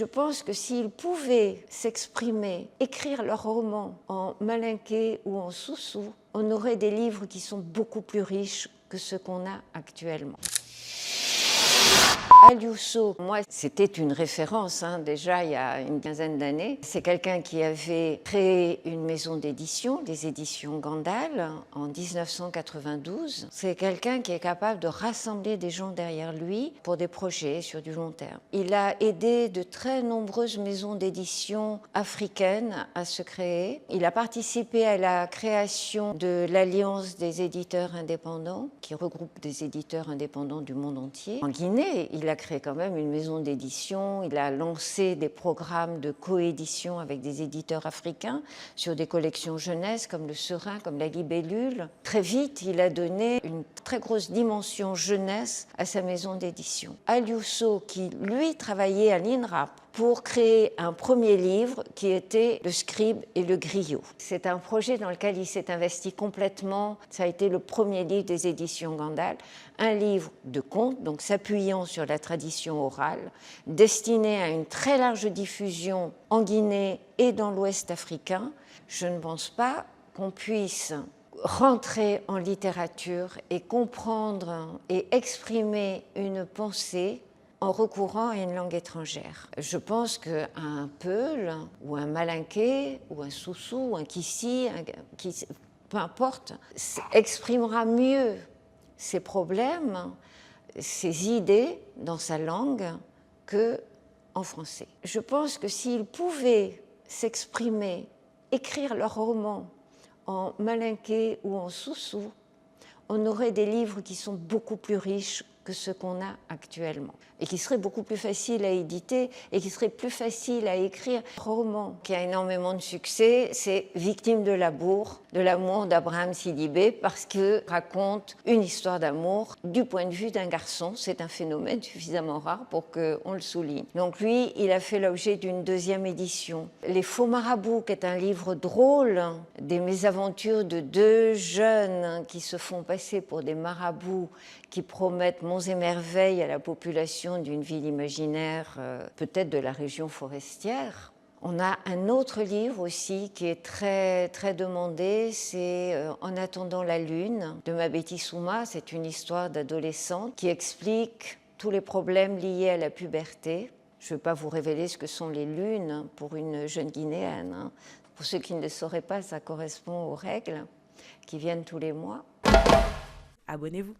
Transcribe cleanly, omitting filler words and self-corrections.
Je pense que s'ils pouvaient s'exprimer, écrire leurs romans en malinké ou en soussou, on aurait des livres qui sont beaucoup plus riches que ceux qu'on a actuellement. Aliou moi, c'était une référence déjà il y a une quinzaine d'années. C'est quelqu'un qui avait créé une maison d'édition, les éditions Gandal, en 1992. C'est quelqu'un qui est capable de rassembler des gens derrière lui pour des projets sur du long terme. Il a aidé de très nombreuses maisons d'édition africaines à se créer. Il a participé à la création de l'Alliance des éditeurs indépendants, qui regroupe des éditeurs indépendants du monde entier. En Guinée, il a créé quand même une maison d'édition, il a lancé des programmes de coédition avec des éditeurs africains sur des collections jeunesse comme le Serin, comme la Libellule. Très vite, il a donné une très grosse dimension jeunesse à sa maison d'édition. Aliou Sow, qui lui travaillait à l'INRAP pour créer un premier livre qui était Le Scribe et le Griot. C'est un projet dans lequel il s'est investi complètement. Ça a été le premier livre des éditions Gandal, un livre de contes, donc s'appuyant sur la tradition orale, destiné à une très large diffusion en Guinée et dans l'Ouest africain. Je ne pense pas qu'on puisse rentrer en littérature et comprendre et exprimer une pensée en recourant à une langue étrangère. Je pense qu'un peul, ou un malinké, ou un soussou, ou un kissi, peu importe, exprimera mieux ses problèmes, ses idées dans sa langue qu'en français. Je pense que s'ils pouvaient s'exprimer, écrire leurs romans en malinké ou en soussou, on aurait des livres qui sont beaucoup plus riches que ceux qu'on a actuellement et qui seraient beaucoup plus faciles à éditer et qui seraient plus faciles à écrire. Un roman qui a énormément de succès, c'est Victime de l'amour d'Abraham Sidibé, parce qu'il raconte une histoire d'amour du point de vue d'un garçon. C'est un phénomène suffisamment rare pour qu'on le souligne. Donc lui, il a fait l'objet d'une deuxième édition. Les Faux Marabouts, qui est un livre drôle des mésaventures de deux jeunes qui se font passer pour des marabouts qui promettent monts et merveilles à la population d'une ville imaginaire, peut-être de la région forestière. On a un autre livre aussi qui est très, très demandé, c'est En attendant la lune de Mabeti Souma. C'est une histoire d'adolescente qui explique tous les problèmes liés à la puberté. Je ne vais pas vous révéler ce que sont les lunes pour une jeune Guinéenne. Pour ceux qui ne le sauraient pas, ça correspond aux règles qui viennent tous les mois. Abonnez-vous.